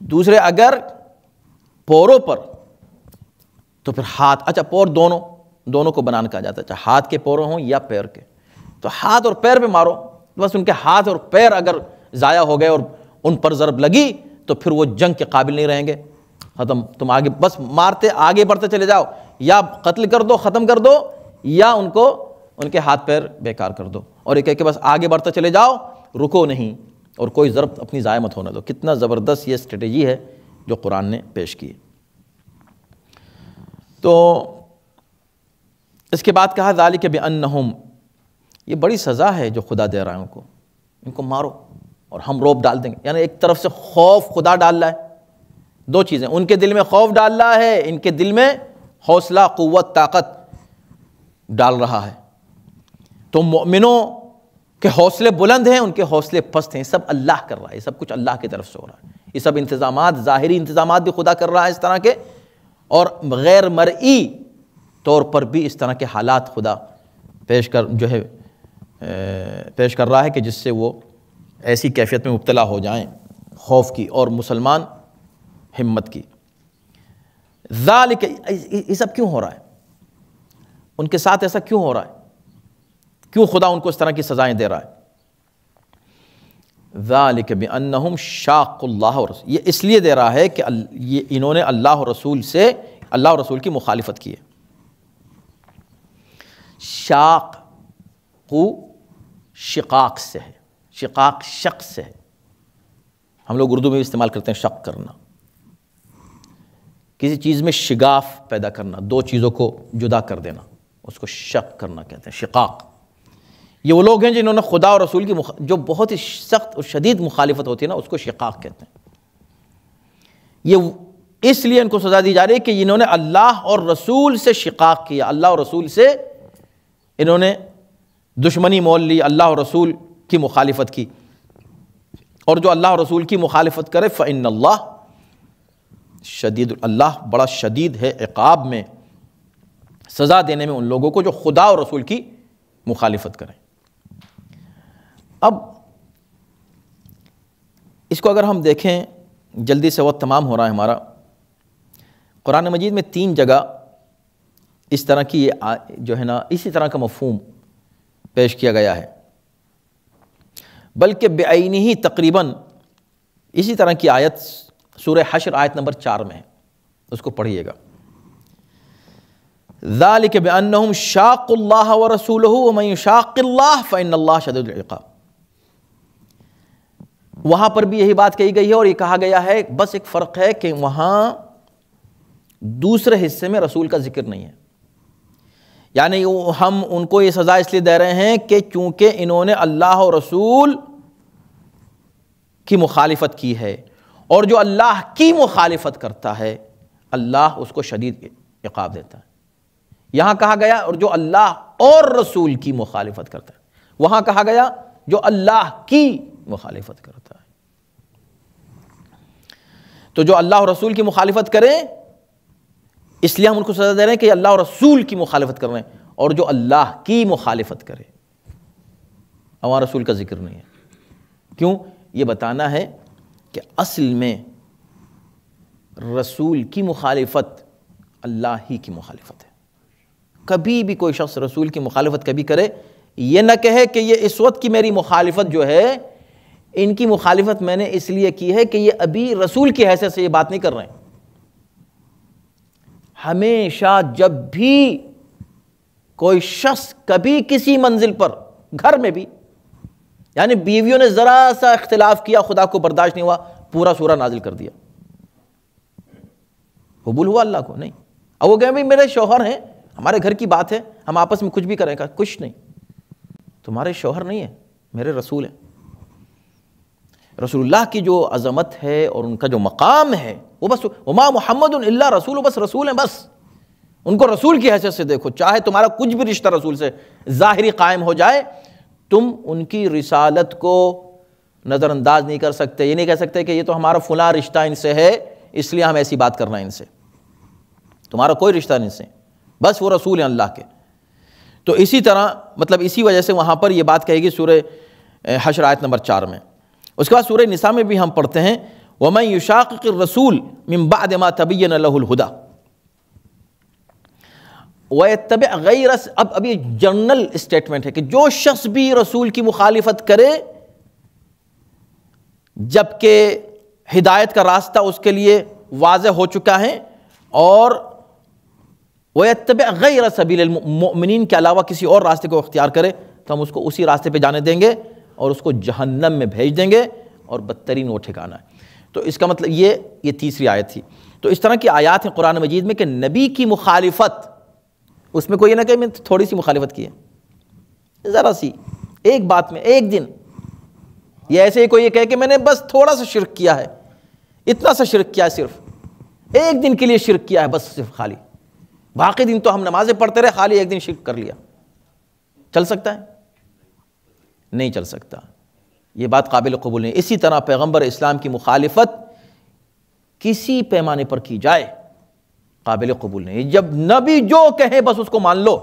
دوسرے اگر پوروں پر تو پھر ہاتھ، اچھا پور دونوں کو بنان کہا جاتا ہے، چاہے ہاتھ کے پوروں ہوں یا پیر کے، تو ہاتھ اور پیر پہ مارو، بس ان کے ہاتھ اور پیر اگر ضائع ہو گئے اور ان پر ضرب لگی تو پھر وہ جنگ کے قابل نہیں رہیں گے، ختم۔ تم آگے بس مارتے آگے بڑھتے چلے جاؤ، یا قتل کر دو، ختم کر دو، یا ان کے ہاتھ پیر بیکار کر دو، اور یہ کہہ کہ بس آگے بڑھتے چلے جاؤ، رکو نہیں، اور کوئی ضرب اپنی ضائع مت ہونے دو۔ کتنا زبردست یہ اسٹریٹجی ہے جو قرآن نے پیش کی۔ تو اس کے بعد کہا ذالک بانہم، یہ بڑی سزا ہے جو خدا دے رہا ہے ان کو مارو اور ہم روب ڈال دیں گے، یعنی ایک طرف سے خوف خدا ڈال رہا ہے، 2 چیزیں، ان کے دل میں خوف ڈال رہا ہے، ان کے دل میں حوصلہ، قوت، طاقت ڈال رہا ہے۔ تو مومنوں کے حوصلے بلند ہیں، ان کے حوصلے پست ہیں، سب اللہ کر رہا ہے، یہ سب کچھ اللہ کی طرف سے ہو رہا ہے، یہ سب انتظامات، ظاہری انتظامات بھی خدا کر رہا ہے اس طرح کے، اور غیر مرئی طور پر بھی اس طرح کے حالات خدا پیش کر رہا ہے کہ جس سے وہ ایسی کیفیت میں مبتلا ہو جائیں خوف کی، اور مسلمان ہمت کی۔ ذالک، یہ سب کیوں ہو رہا ہے؟ ان کے ساتھ ایسا کیوں ہو رہا ہے؟ کیوں خدا ان کو اس طرح کی سزائیں دے رہا ہے؟ ذالک بانہم شاقوا اللہ ورسولہ، یہ اس لیے دے رہا ہے کہ انہوں نے اللہ اور رسول کی مخالفت کی ہے۔ شاق شقاق سے ہے، شقاق شق سے ہے، ہم لوگ اردو میں بھی استعمال کرتے ہیں شق کرنا، کسی چیز میں شگاف پیدا کرنا، 2 چیزوں کو جدا کر دینا، اس کو شق کرنا کہتے ہیں، شقاق۔ یہ وہ لوگ ہیں جنہوں نے خدا اور رسول کی جو بہت ہی سخت اور شدید مخالفت ہوتی ہے نا، اس کو شقاق کہتے ہیں۔ یہ اس لیے ان کو سزا دی جا رہی ہے کہ انہوں نے اللہ اور رسول سے شقاق کیا، اللہ اور رسول سے انہوں نے دشمنی مول لی، اللہ اور رسول کی مخالفت کی، اور جو اللہ اور رسول کی مخالفت کرے فإن اللہ شدید، اللہ بڑا شدید ہے عقاب میں، سزا دینے میں ان لوگوں کو جو خدا اور رسول کی مخالفت کریں۔ اب اس کو اگر ہم دیکھیں، جلدی سے وقت تمام ہو رہا ہے ہمارا، قرآن مجید میں 3 جگہ اس طرح کی جو ہے نا اسی طرح کا مفہوم پیش کیا گیا ہے، بلکہ بعینہ ہی تقریباً اسی طرح کی آیت سورہ حشر آیت نمبر 4 میں ہے، اس کو پڑھیے گا۔ ذالک بانہم شاقوا اللہ ورسولہ ومن یشاق اللہ فإن اللہ شدید العقاب، وہاں پر بھی یہی بات کہی گئی ہے، اور یہ کہا گیا ہے، بس ایک فرق ہے کہ وہاں دوسرے حصے میں رسول کا ذکر نہیں ہے، یعنی ہم ان کو یہ سزا اس لیے دے رہے ہیں کہ چونکہ انہوں نے اللہ اور رسول کی مخالفت کی ہے، اور جو اللہ کی مخالفت کرتا ہے اللہ اس کو شدید عقاب دیتا ہے۔ یہاں کہا گیا اور جو اللہ اور رسول کی مخالفت کرتا ہے، وہاں کہا گیا جو اللہ کی مخالفت کرتا ہے۔ تو جو اللہ اور رسول کی مخالفت کرے، اس لیے ہم ان کو سزا دے رہے ہیں کہ اللہ اور رسول کی مخالفت کر رہے ہیں، اور جو اللہ کی مخالفت کرے، ہمارا رسول کا ذکر نہیں ہے۔ کیوں؟ یہ بتانا ہے کہ اصل میں رسول کی مخالفت اللہ ہی کی مخالفت ہے۔ کبھی بھی کوئی شخص رسول کی مخالفت کبھی کرے، یہ نہ کہے کہ یہ اس وقت کی میری مخالفت جو ہے ان کی مخالفت میں نے اس لیے کی ہے کہ یہ ابھی رسول کی حیثیت سے یہ بات نہیں کر رہے ہیں. ہمیشہ جب بھی کوئی شخص کبھی کسی منزل پر، گھر میں بھی، یعنی بیویوں نے ذرا سا اختلاف کیا، خدا کو برداشت نہیں ہوا، پورا سورہ نازل کر دیا. قبول ہوا اللہ کو؟ نہیں. اب وہ کہیں بھائی میرے شوہر ہیں، ہمارے گھر کی بات ہے، ہم آپس میں کچھ بھی کریں گا. کچھ نہیں، تمہارے شوہر نہیں ہیں، میرے رسول ہیں. رسول اللہ کی جو عظمت ہے اور ان کا جو مقام ہے وہ بس وما محمد الا رسول، بس رسول ہیں. بس ان کو رسول کی حیثیت سے دیکھو. چاہے تمہارا کچھ بھی رشتہ رسول سے ظاہری قائم ہو جائے، تم ان کی رسالت کو نظر انداز نہیں کر سکتے. یہ نہیں کہہ سکتے کہ یہ تو ہمارا فلاں رشتہ ان سے ہے اس لیے ہم ایسی بات کرنا ہے ان سے. تمہارا کوئی رشتہ نہیں سے، بس وہ رسول ہیں اللہ کے. تو اسی طرح مطلب اسی وجہ سے وہاں پر یہ بات کہے گی سورہ حشر آیت نمبر 4 میں. اس کے بعد سورہ نساء میں بھی ہم پڑھتے ہیں وَمَن يُشَاقِقِ الرَّسُولِ مِن بَعْدِ مَا تَبَيَّنَ لَهُ الْهُدَى وَيَتَّبِعْ غَيْرَ. اب یہ جنرل اسٹیٹمنٹ ہے کہ جو شخص بھی رسول کی مخالفت کرے جبکہ ہدایت کا راستہ اس کے لیے واضح ہو چکا ہے، اور وَيَتَّبِعْ غَيْرَ سَبِيلِ الْمُؤْمِنِينَ کے علاوہ کسی اور راستے کو اختیار کرے تو ہم اس کو اسی راستے پہ جانے دیں گے اور اس کو جہنم میں بھیج دیں گے، اور بدترین وہ ٹھکانہ ہے. تو اس کا مطلب یہ تیسری آیت تھی. تو اس طرح کی آیات ہیں قرآن مجید میں کہ نبی کی مخالفت، اس میں کوئی یہ نہ کہ میں تھوڑی سی مخالفت کی ہے، ذرا سی، ایک بات میں، ایک دن، یا ایسے ہی کوئی یہ کہے کہ میں نے بس تھوڑا سا شرک کیا ہے، اتنا سا شرک کیا ہے، صرف ایک دن کے لیے شرک کیا ہے بس، صرف خالی، باقی دن تو ہم نمازیں پڑھتے رہے، خالی ایک دن شرک کر لیا. چل سکتا ہے؟ نہیں چل سکتا. یہ بات قابل قبول نہیں. اسی طرح پیغمبر اسلام کی مخالفت کسی پیمانے پر کی جائے قابل قبول نہیں. جب نبی جو کہے بس اس کو مان لو،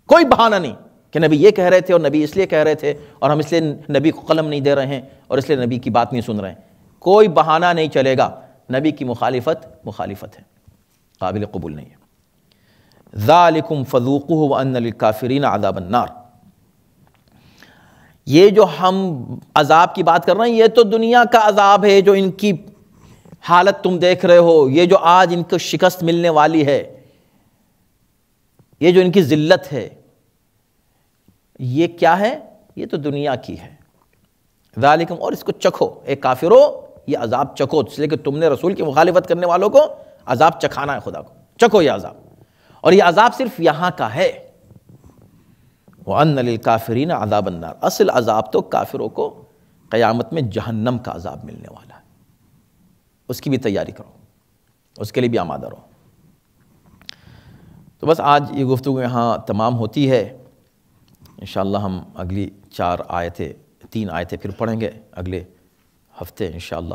کوئی بہانہ نہیں کہ نبی یہ کہہ رہے تھے اور نبی اس لیے کہہ رہے تھے اور ہم اس لیے نبی کو قلم نہیں دے رہے ہیں اور اس لیے نبی کی بات نہیں سن رہے ہیں. کوئی بہانہ نہیں چلے گا. نبی کی مخالفت مخالفت ہے، قابل قبول نہیں ہے. ذالکم فذوقوہ وان للکافرین عذاب النار. یہ جو ہم عذاب کی بات کر رہے ہیں یہ تو دنیا کا عذاب ہے، جو ان کی حالت تم دیکھ رہے ہو، یہ جو آج ان کو شکست ملنے والی ہے، یہ جو ان کی ذلت ہے، یہ کیا ہے؟ یہ تو دنیا کی ہے. ذالکم، اور اس کو چکھو، اے کافرو یہ عذاب چکھو، اس لیے کہ تم نے رسول کی مخالفت کرنے والوں کو عذاب چکھانا ہے. خدا کو چکھو یہ عذاب. اور یہ عذاب صرف یہاں کا ہے. وَأَنَّ لِلْكَافِرِينَ عَذَابَ النَّارِ. اصل عذاب تو کافروں کو قیامت میں جہنم کا عذاب ملنے والا ہے. اس کی بھی تیاری کرو، اس کے لیے بھی آمادہ رہو. تو بس آج یہ گفتگو یہاں تمام ہوتی ہے. انشاءاللہ ہم اگلی 3 آیتیں پھر پڑھیں گے اگلے ہفتے انشاءاللہ.